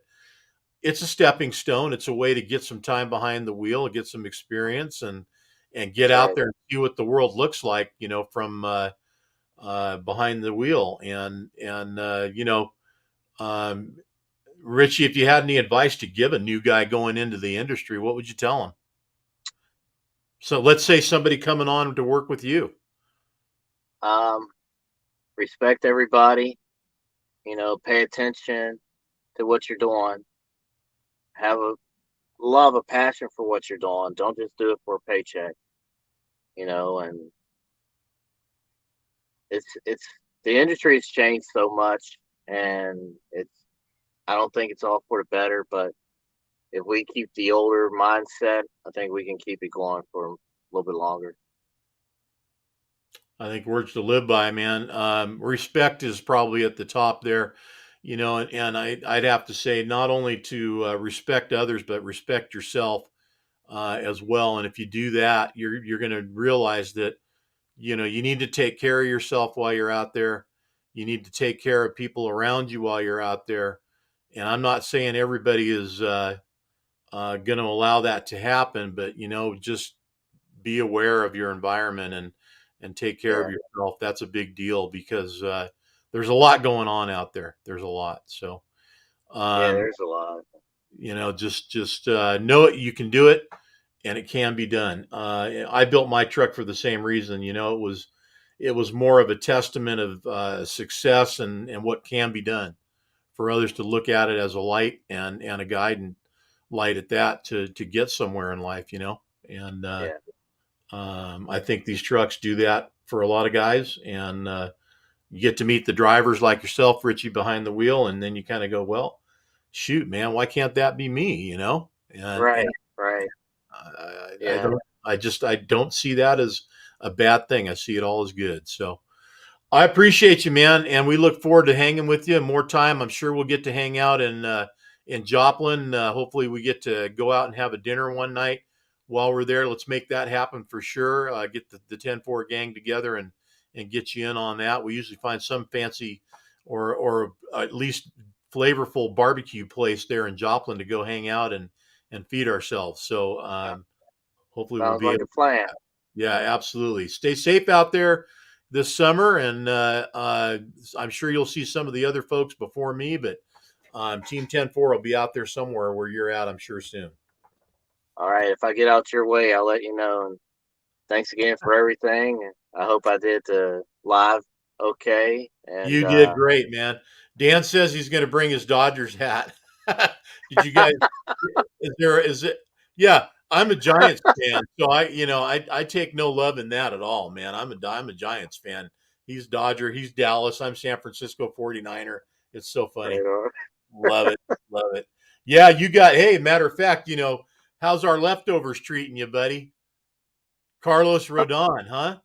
it's a stepping stone. It's a way to get some time behind the wheel, get some experience, and get out Right. there and see what the world looks like, from behind the wheel. Um, Richie, if you had any advice to give a new guy going into the industry, what would you tell him? So let's say somebody coming on to work with you. Um, Respect everybody. Pay attention to what you're doing. Have a love, a passion for what you're doing. Don't just do it for a paycheck. And it's the industry has changed so much, and I don't think it's all for the better, but if we keep the older mindset, I think we can keep it going for a little bit longer. I think words to live by, man. Respect is probably at the top there, and I'd have to say not only to respect others, but respect yourself as well. And if you do that, you're going to realize that you need to take care of yourself while you're out there. You need to take care of people around you while you're out there. And I'm not saying everybody is going to allow that to happen, but just be aware of your environment and take care of Yeah, yourself. That's a big deal because there's a lot going on out there. There's a lot. So, yeah, um, there's a lot. just know it. You can do it, and it can be done. I built my truck for the same reason. It was more of a testament of success and what can be done for others to look at it as a light and a guide and light at that to get somewhere in life. And Yeah, I think these trucks do that for a lot of guys, and you get to meet the drivers like yourself, Richie, behind the wheel, and then you kind of go, well, shoot, man, why can't that be me? And right, right. I Yeah, don't, I don't see that as a bad thing. I see it all as good. So I appreciate you, man, and we look forward to hanging with you more time. I'm sure we'll get to hang out in Joplin. Hopefully, we get to go out and have a dinner one night while we're there. Let's make that happen for sure. Get the 10-4 gang together and get you in on that. We usually find some fancy or at least flavorful barbecue place there in Joplin to go hang out and feed ourselves. So hopefully, we'll sounds be like able. a plan. Yeah, absolutely. Stay safe out there this summer, and I'm sure you'll see some of the other folks before me, but Team 10-4 will be out there somewhere where you're at, I'm sure, soon. All right, if I get out your way, I'll let you know. And thanks again for everything. And I hope I did the live okay. And You did great, man. Dan says he's going to bring his Dodgers hat. Did you guys? Is it? Yeah, I'm a Giants fan, so I take no love in that at all, man. I'm a Giants fan. He's Dodger, he's Dallas. I'm San Francisco 49er. It's so funny. right Love it. Love it. Yeah, hey, matter of fact, how's our leftovers treating you, buddy? Carlos Rodon, huh?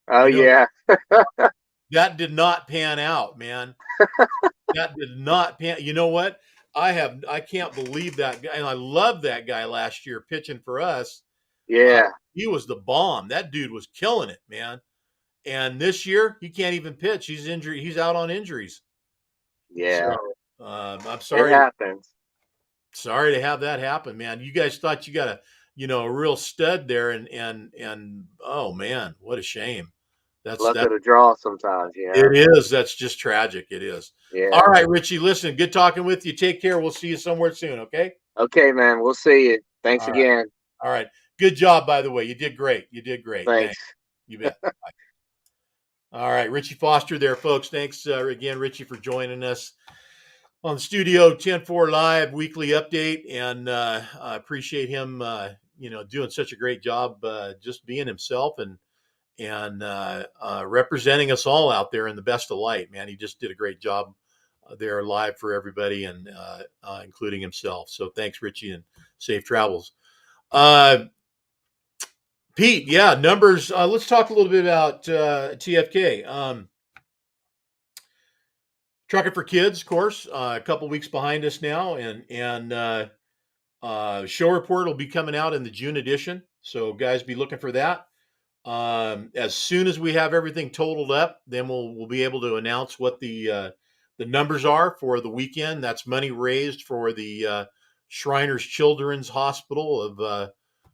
oh You know, yeah, that did not pan out, man. That did not pan. You know what? I can't believe that guy. And I love that guy last year pitching for us. Uh, yeah, he was the bomb. That dude was killing it, man. And this year, he can't even pitch. He's injured. He's out on injuries. So yeah. I'm It happens. sorry to have that happen, man. You guys thought you got a real stud there, and oh man, what a shame. That's Luck that. of the draw sometimes. It is. That's just tragic. It is. All Yeah. right, Richie. Listen, good talking with you. Take care. We'll see you somewhere soon. Okay. Okay, man. We'll see you. Thanks All right. again. All right. Good job, by the way. You did great. You did great. Thanks. Thanks. You bet. Bye. All right, Richie Foster there, folks. Thanks again, Richie, for joining us on the Studio 10-4 Live weekly update. And I appreciate him, doing such a great job just being himself and representing us all out there in the best of light, man. He just did a great job there live for everybody and including himself. So thanks, Richie, and safe travels. Pete, yeah, numbers. Let's talk a little bit about TFK. Trucking for Kids, of course, a couple weeks behind us now, and show report will be coming out in the June edition. So guys, be looking for that. As soon as we have everything totaled up, then we'll be able to announce what the numbers are for the weekend. That's money raised for the Shriners Children's Hospital of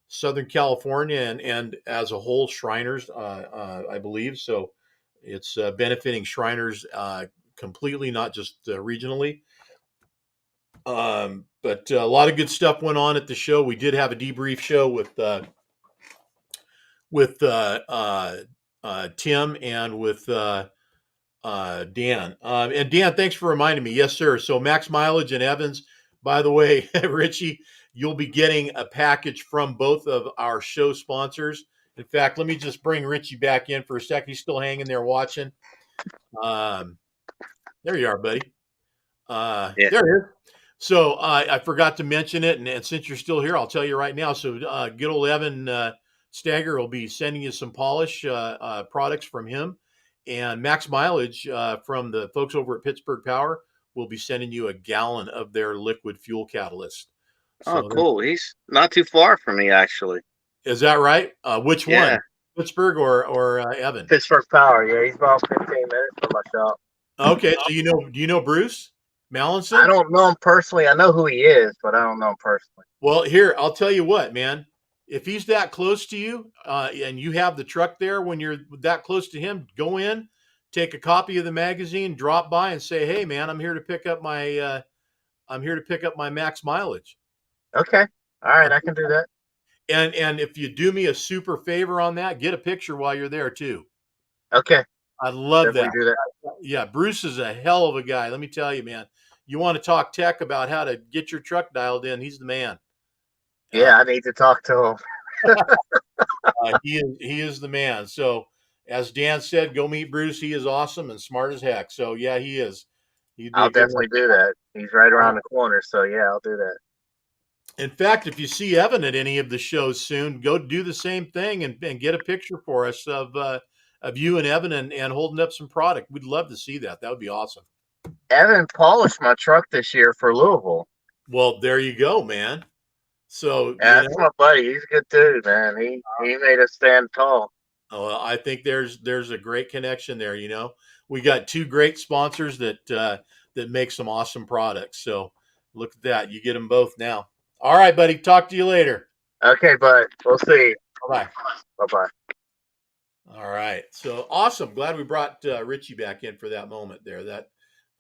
Southern California, and as a whole, Shriners, I believe. So it's benefiting Shriners completely, not just regionally. But a lot of good stuff went on at the show. We did have a debrief show with Tim and with Dan. And Dan, thanks for reminding me. Yes, sir. So Max Mileage and Evans. By the way, Richie, you'll be getting a package from both of our show sponsors. In fact, let me just bring Richie back in for a sec. He's still hanging there watching. Um, there you are, buddy. Yeah. There it is. So I forgot to mention it, and since you're still here, I'll tell you right now. So good old Evan Stagger will be sending you some polish products from him, and Max Mileage from the folks over at Pittsburgh Power will be sending you a gallon of their liquid fuel catalyst. Oh, So cool. He's not too far from me, actually. is that right? Which Yeah. one, Pittsburgh or Evan? Pittsburgh Power. Yeah, he's about 15 minutes from my shop. Okay, so do you know Bruce Mallinson? I don't know him personally. I know who he is, but I don't know him personally. Well, here, I'll tell you what, man. If he's that close to you and you have the truck there when you're that close to him, go in, take a copy of the magazine, drop by and say, "Hey, man, I'm here to pick up my Max Mileage." Okay. All right, I can do that. And if you do me a super favor on that, get a picture while you're there too. Okay. I'd love that. Do that. Yeah, Bruce is a hell of a guy. Let me tell you, man. You want to talk tech about how to get your truck dialed in, he's the man. Yeah, I need to talk to him. He is the man. So as Dan said, go meet Bruce. He is awesome and smart as heck. So yeah, he is. I'll definitely do that. He's right around the corner. So yeah, I'll do that. In fact, if you see Evan at any of the shows soon, go do the same thing and get a picture for us of you and Evan and holding up some product. We'd love to see that. That would be awesome. Evan polished my truck this year for Louisville. Well, there you go, man. So yeah, that's my buddy. He's a good dude, man. He made us stand tall. I think there's a great connection there. You know, we got two great sponsors that make some awesome products. So look at that. You get them both now. All right, buddy. Talk to you later. Okay, bud. We'll see. Bye-bye. Bye-bye. All right. So awesome. Glad we brought Richie back in for that moment there. That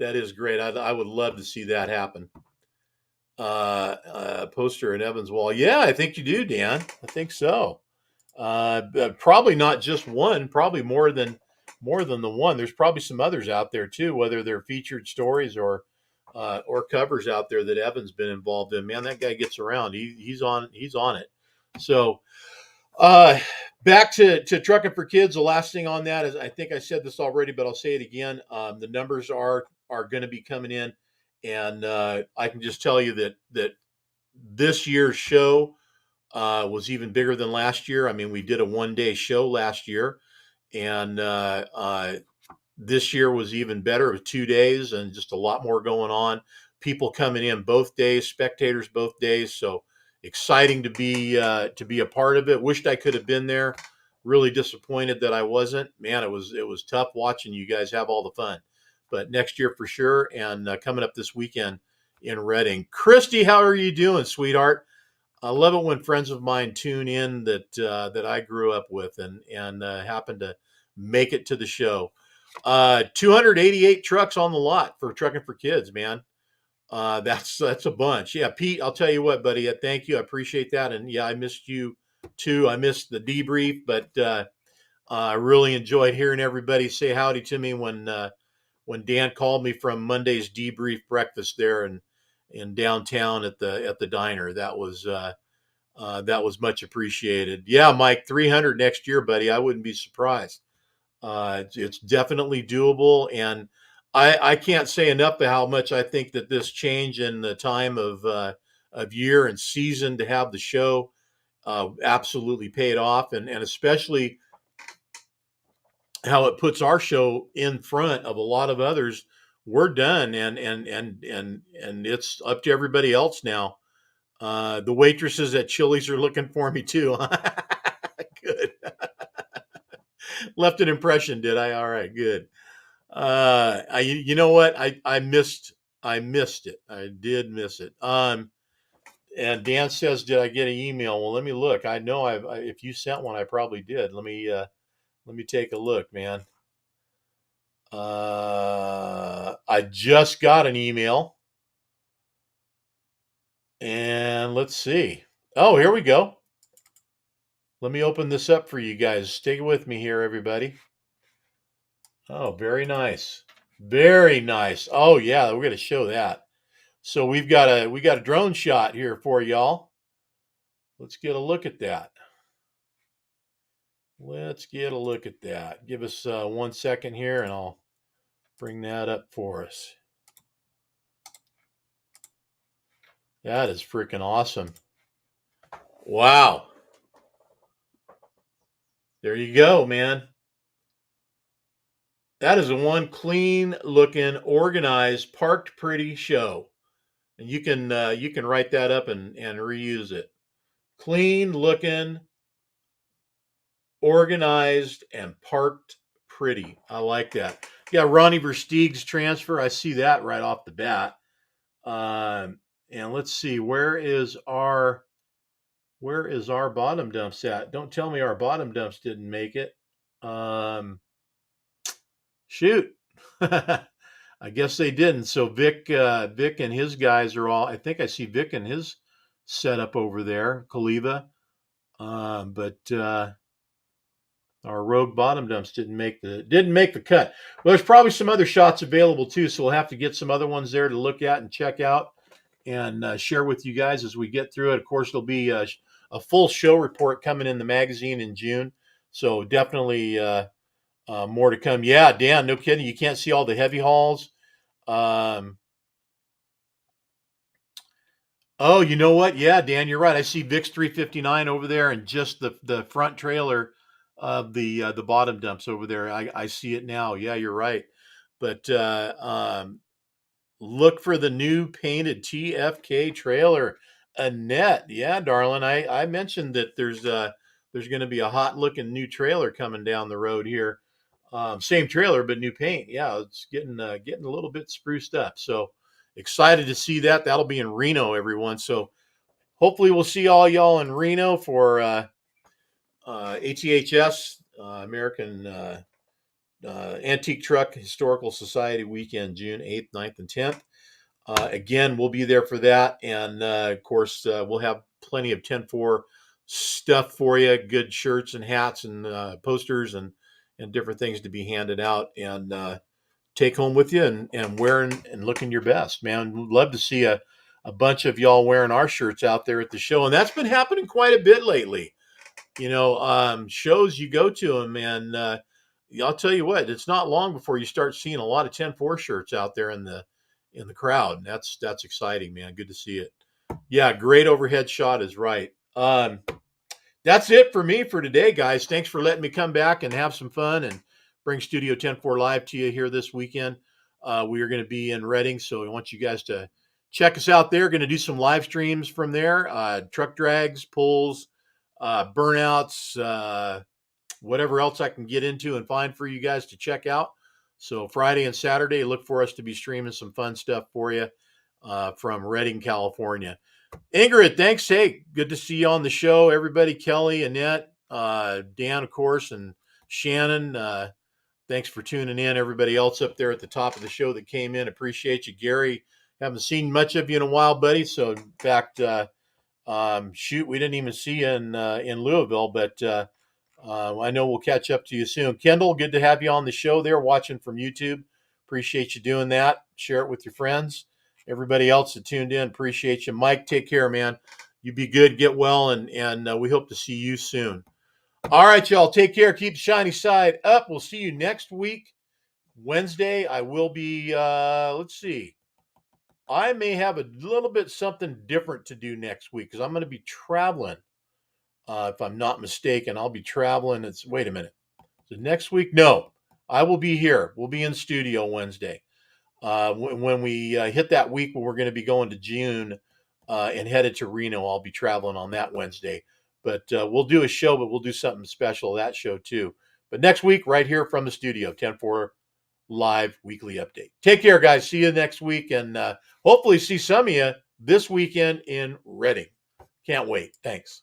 is great. I would love to see that happen. Poster in Evans wall. Yeah, I think you do, Dan. I think so. Probably not just one, probably more than the one. There's probably some others out there too, whether they're featured stories or covers out there that Evan's been involved in. Man, that guy gets around. He's on it. So back to Trucking for Kids. The last thing on that is, I think I said this already, but I'll say it again. The numbers are going to be coming in, and I can just tell you that this year's show was even bigger than last year. I mean, we did a one-day show last year, and this year was even better. It was 2 days and just a lot more going on. People coming in both days, spectators both days. So exciting to be a part of it. Wished I could have been there. Really disappointed that I wasn't. Man, it was tough watching you guys have all the fun. But next year for sure, and coming up this weekend in Reading. Christy, how are you doing, sweetheart? I love it when friends of mine tune in that I grew up with and happen to make it to the show. 288 trucks on the lot for Trucking for Kids, man. That's a bunch. Yeah, Pete, I'll tell you what, buddy. Thank you. I appreciate that. And yeah, I missed you too. I missed the debrief, but I really enjoyed hearing everybody say howdy to me when Dan called me from Monday's debrief breakfast there in downtown at the diner. That was much appreciated. Yeah, Mike, 300 next year, buddy. I wouldn't be surprised. It's definitely doable, and I can't say enough of how much I think that this change in the time of year and season to have the show absolutely paid off, and especially how it puts our show in front of a lot of others. We're done, and it's up to everybody else now. The waitresses at Chili's are looking for me too. Good. Left an impression, did I? All right, good. You know what? I missed it. I did miss it. And Dan says, "Did I get an email?" Well, let me look. I know if you sent one, I probably did. Let me take a look, man. I just got an email, and let's see. Oh, here we go. Let me open this up for you guys. Stay with me here, everybody. Oh, very nice. Very nice. Oh yeah, we're gonna show that. So we got a drone shot here for y'all. Let's get a look at that. Let's get a look at that. Give us 1 second here, and I'll bring that up for us. That is freaking awesome. Wow. There you go, man. That is a one clean looking, organized, parked pretty show. And you can write that up and reuse it. Clean looking, organized, and parked pretty. I like that. Yeah, Ronnie Versteeg's transfer. I see that right off the bat. And let's see, where is our bottom dumps at? Don't tell me our bottom dumps didn't make it. Shoot. I guess they didn't. So Vic and his guys are all. I think I see Vic and his setup over there, Kaliva. But our rogue bottom dumps didn't make the cut. Well, there's probably some other shots available too, so we'll have to get some other ones there to look at and check out and share with you guys as we get through it. Of course, there'll be a full show report coming in the magazine in June, so definitely more to come. Yeah, Dan, no kidding. You can't see all the heavy hauls. Oh, you know what? Yeah, Dan, you're right. I see VIX 359 over there, and just the front trailer of the bottom dumps over there. I see it now. Yeah, you're right. But look for the new painted TFK trailer, Annette. Yeah, darling. I mentioned that there's going to be a hot looking new trailer coming down the road here. Same trailer, but new paint. Yeah, it's getting a little bit spruced up. So excited to see that. That'll be in Reno, everyone. So hopefully we'll see all y'all in Reno for ATHS, American Antique Truck Historical Society weekend, June 8th, 9th, and 10th. Again, we'll be there for that. And of course, we'll have plenty of 10-4 stuff for you, good shirts and hats and posters and different things to be handed out and take home with you and wearing and looking your best, man. We'd love to see a bunch of y'all wearing our shirts out there at the show. And that's been happening quite a bit lately. Shows you go to them, and I'll tell you what, it's not long before you start seeing a lot of 10-4 shirts out there in the crowd. That's exciting, man. Good to see it. Yeah, great overhead shot is right. That's it for me for today, guys. Thanks for letting me come back and have some fun and bring Studio 10-4 live to you here this weekend. We are going to be in Reading, so we want you guys to check us out there. Going to do some live streams from there, truck drags, pulls, burnouts, whatever else I can get into and find for you guys to check out. So Friday and Saturday, look for us to be streaming some fun stuff for you from Redding, California. Ingrid, thanks. Hey, good to see you on the show. Everybody, Kelly, Annette, Dan, of course, and Shannon. Thanks for tuning in. Everybody else up there at the top of the show that came in, appreciate you. Gary, haven't seen much of you in a while, buddy. So, in fact, we didn't even see you in Louisville, but I know we'll catch up to you soon. Kendall, good to have you on the show there, watching from YouTube. Appreciate you doing that. Share it with your friends. Everybody else that tuned in, appreciate you. Mike, take care, man. You be good, get well, and we hope to see you soon. All right, y'all, take care. Keep the shiny side up. We'll see you next week, Wednesday. I will be, let's see. I may have a little bit something different to do next week because I'm going to be traveling. If I'm not mistaken, I'll be traveling. Wait a minute. So next week? No, I will be here. We'll be in studio Wednesday. When we hit that week when we're going to be going to June and headed to Reno, I'll be traveling on that Wednesday. But we'll do a show, but we'll do something special that show too. But next week, right here from the studio, 10-4 live weekly update. Take care, guys. See you next week, and hopefully see some of you this weekend in Reading. Can't wait. Thanks.